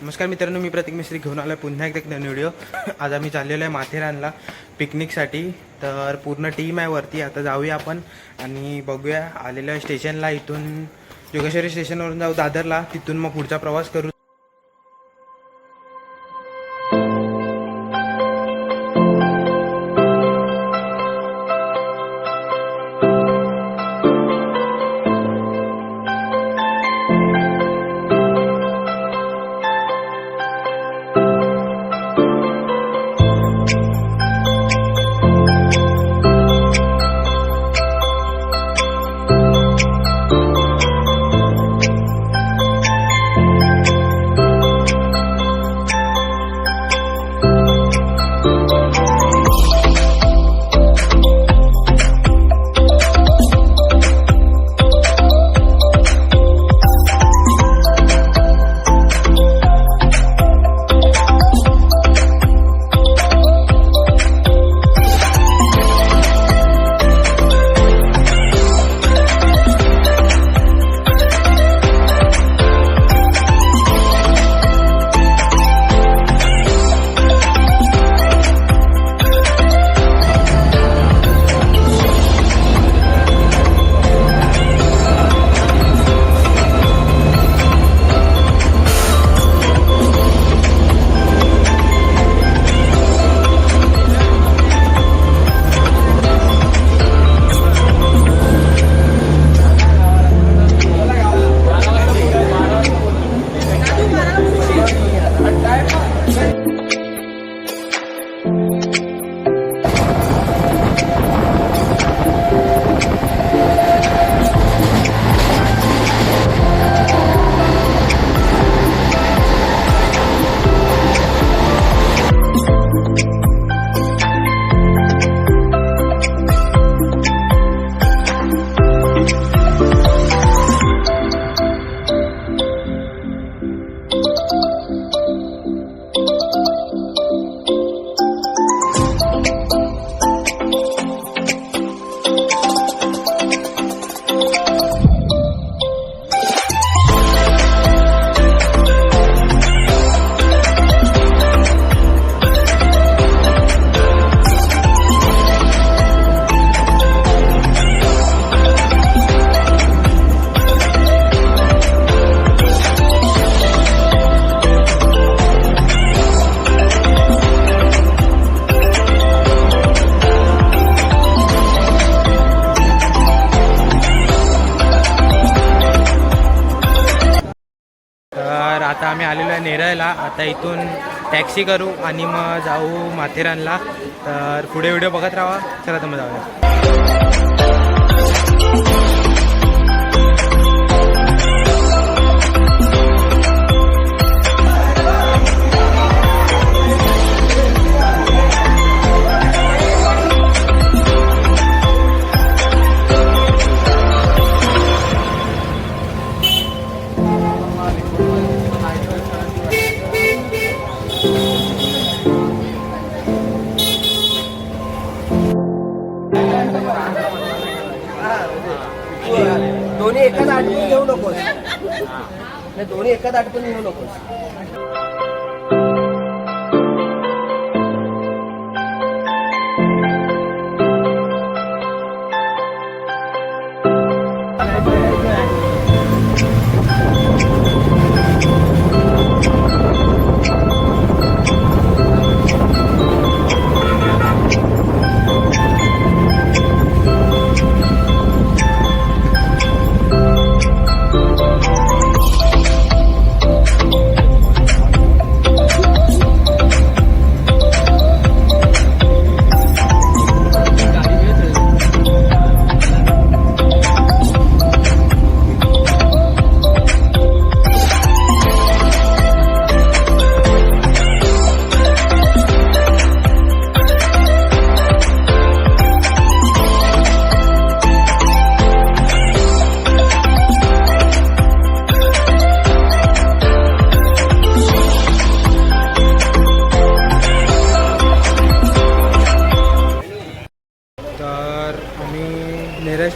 नमस्कार मित्रांनो, मी प्रतीक मestry घेऊन आलो पुन्हा एक नवीन व्हिडिओ। आज आम्ही चाललेलो आहे माथेरानला पिकनिकसाठी। तर पूर्ण टीम आहे वरती। आता जाऊया आपण आणि बघूया। आलेलो आहे स्टेशनला। इथून जोगेश्वरी स्टेशनवरून जाऊ दादरला, तिथून मग पुढचा प्रवास करू। आता आम्ही आलेलो आहे नेरळला। आता इथून टॅक्सी करू आणि मग जाऊ माथेरानला। तर पुढे व्हिडिओ बघत राहा। चला तर मग जाऊया। दोन्ही एकाच आठवून घेऊ नकोस, दोन्ही एकाच आठवून घेऊ नकोस।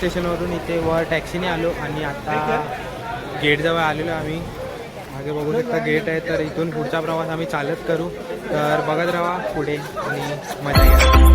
स्टेशनवरून इथे वर टॅक्सीने आलो आणि आता गेटजवळ आलेलो आम्ही. मागे बघू शकता गेट आहे, तर इथून पुढचा प्रवास आम्ही चालत करू. तर बघत राहा पुढे आणि मजा घ्या.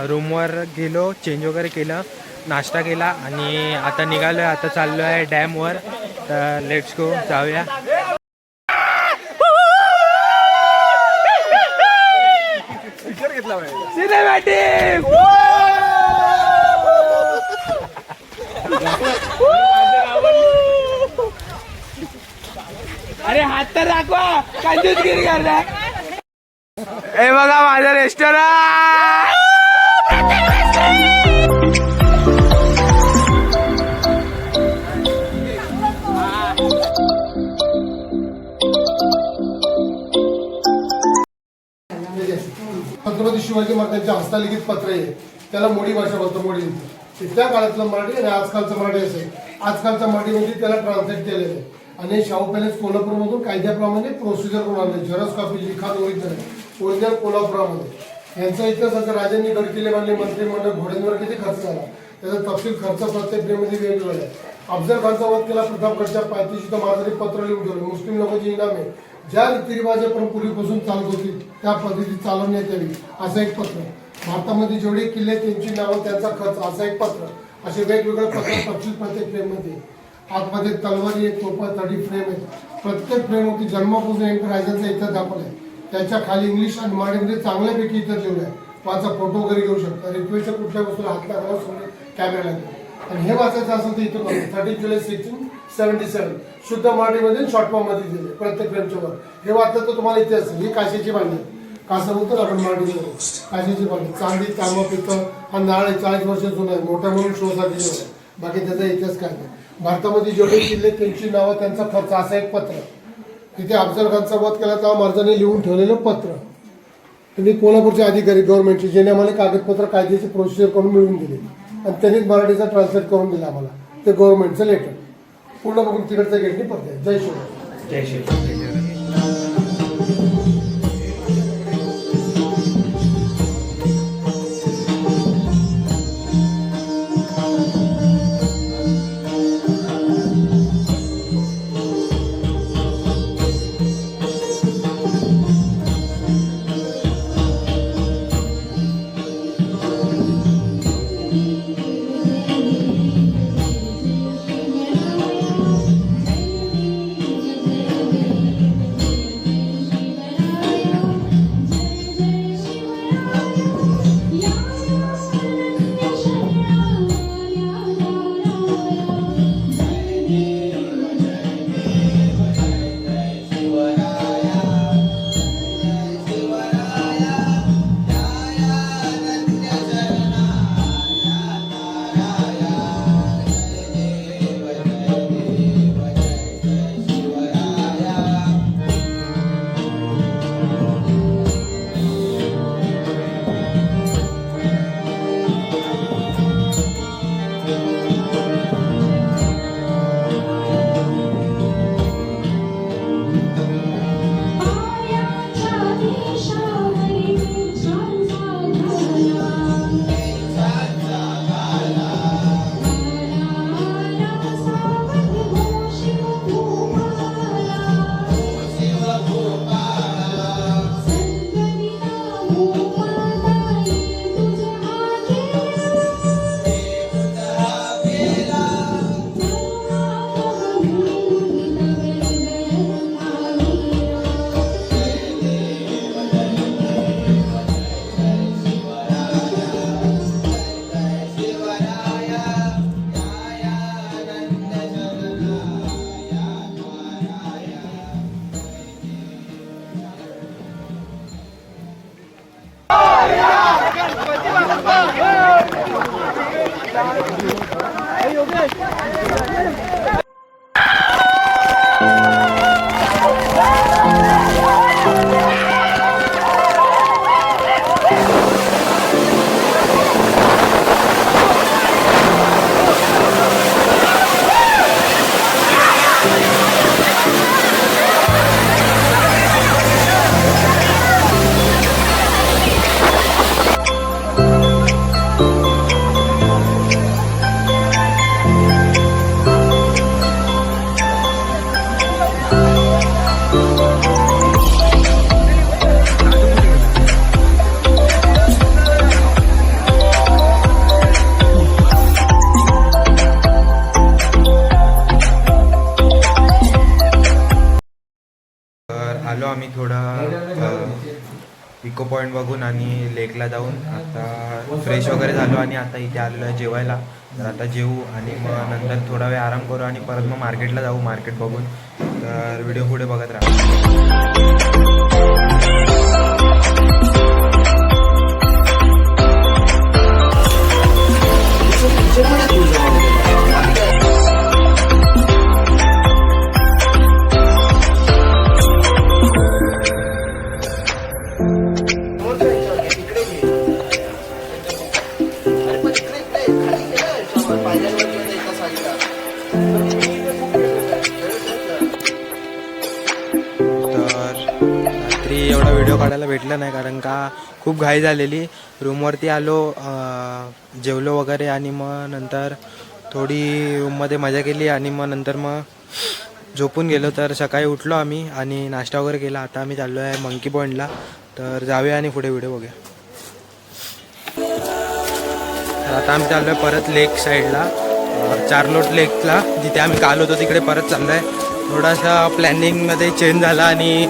रूमवर गेलो, चेंज वगैरे केलं, नाश्ता केला आणि आता निघालो आहे. आता चाललो आहे डॅमवर. तर लेट्स गो, जाऊया. अरे हात तर दाखवा, कंजूसगिरी करता. हे बघा माझं रेस्टॉरंट. छत्रपती शिवाजी महाराजांचे हस्तलिखित पत्र आहे, त्याला मोडी भाषा बोलतो. मोडी त्या काळातलं मराठी आणि आजकालचं मराठी असेल. आजकालचं मराठी म्हणजे त्याला ट्रान्सलेट केलेलं आहे आणि शाहू पॅलेस कोल्हापूरमधून कायद्याप्रमाणे प्रोसिजर करून आणले. झेरॉक्स कॉपी लिखाण ओरिजिनल कोल्हापुरामध्ये. यांचा इतिहास आता राजांनी गड किल्ले बांधले, मंत्रिमंडळ, घोड्यांवर किती खर्च झाला त्याचा तपशील खर्च प्रत्येक डेमध्ये वेगवेगळा आहे. अफजल खानचा वध केला, प्रतापगडच्या पायथ्याशी तर महाराजांनी पत्र लिहून ठेवलं. मुस्लिम लोकांची इनामे ज्या रीतिरिवाजे पूर्वीपासून चालत होती त्या पद्धतीत चालवण्यात यावी असं एक पत्र. भारतामध्ये जेवढे किल्ले त्यांची नावं, त्यांचा खर्च, असं एक पत्र. असे वेगवेगळे पत्र तपशील प्रत्येक फ्रेममध्ये. आतमध्ये तलवारी आहे, तोफा, तडी फ्रेम आहे. प्रत्येक फ्रेमवरती जन्मापासून एक राजांचा इतिहास दाखवलाय. त्याच्या खाली इंग्लिश आणि मराठीमध्ये चांगल्यापैकी इतिहास लिहिलाय. माझा फोटो वगैरे घेऊ शकता. रिक्वेस्टच्या कुठल्या वस्तूला हात लागायला समोर कॅमेरा लागतो. आणि हे वाचायचं असेल तर इथं 30 जुलै 1677 शुद्ध मराठीमध्ये शॉर्ट फॉर्म मध्ये दिले प्रत्येक फ्रेमच्या वर. हे वाचलं तर तुम्हाला इतिहास. ही काशीची भांडी, कासं बोलतो आपण मराठीमध्ये, काशीची भांडी. चांदी, तांबा, पित्तळ हा नारळ 40 वर्ष जुना आहे. मोठ्या म्हणून शोसाठी आहे. बाकी त्याचा इतिहास काय नाही. भारतामध्ये जेवढे किल्ले त्यांची नावं, त्यांचा खर्च, असं एक पत्र. तिथे अफजल खानचा वध केला तेव्हा महाराजांनी लिहून ठेवलेलं पत्र. त्यांनी कोल्हापूरचे अधिकारी गव्हर्नमेंटचे, ज्याने आम्हाला कागदपत्र कायद्याची प्रोसिजर करून मिळवून दिले आणि त्यांनीच मराठीचा ट्रान्सलेट करून दिला आम्हाला. ते गव्हर्नमेंटचं लेटर पूर्ण बघून तिकडच्या गेटने पडते. जय शिवराय. जय श्री आलो आम्ही थोडं इको पॉईंट बघून आणि लेकला जाऊन आता फ्रेश वगैरे झालो आणि आता इथे आलेलो आहे जेवायला. तर आता जेवू आणि मग नंतर थोडा वेळ आराम करू आणि परत मग मार्केटला जाऊ. मार्केट बघून तर व्हिडिओ पुढे बघत राहा. एवढा व्हिडिओ काढायला भेटला नाही कारण का खूप घाई झालेली. रूमवरती आलो, जेवलो वगैरे आणि मग नंतर थोडी रूममध्ये मजा केली आणि मग नंतर मग झोपून गेलो. तर सकाळी उठलो आम्ही आणि नाश्ता वगैरे केला. आता आम्ही चाललो आहे मंकी पॉईंटला. तर जाऊया आणि पुढे व्हिडिओ बघूया. तर आता आम्ही चाललो आहे परत लेक साईडला. चारलोट लेकला, जिथे आम्ही काल होतो तिकडे परत चाललो आहे. थोडासा प्लॅनिंगमध्ये चेंज झाला आणि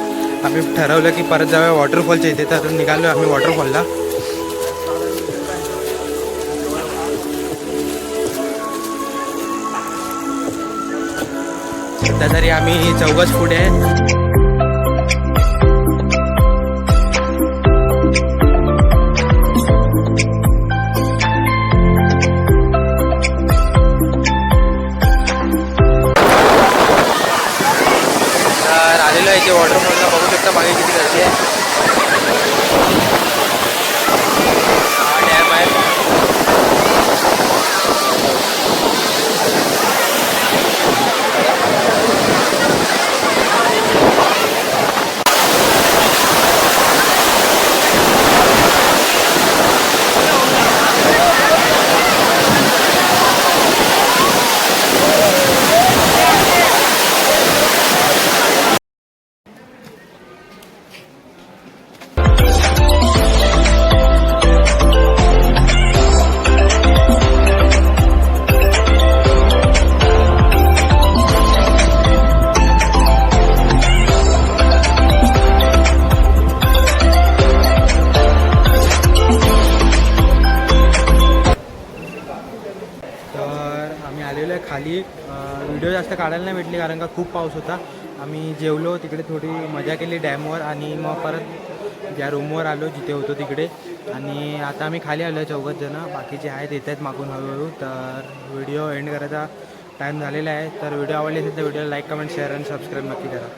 आम्ही ठरवलं की परत जाऊया वॉटरफॉलच्या इथे. तर निघालो आम्ही वॉटरफॉलला. सध्या तरी आम्ही चौघच पुढे आहे. तर आलेलो आहे इथे वॉटरफॉलला. बघू शकता मागे किती गर्दी आहे. हा डॅम आहे. आलेलो आहे खाली. व्हिडिओ जास्त काढायला नाही भेटली कारण का खूप पाऊस होता. आम्ही जेवलो तिकडे, थोडी मजा केली डॅमवर आणि मग परत ज्या रूमवर आलो जिथे होतो तिकडे. आणि आता आम्ही खाली आलो आहे 4 जण. बाकीचे आहेत येत आहेत मागून हळूहळू. तर व्हिडिओ एंड करायचा टाईम झालेला आहे. तर व्हिडिओ आवडले असेल तर व्हिडिओला लाईक, कमेंट, शेअर आणि सबस्क्राईब नक्की करा.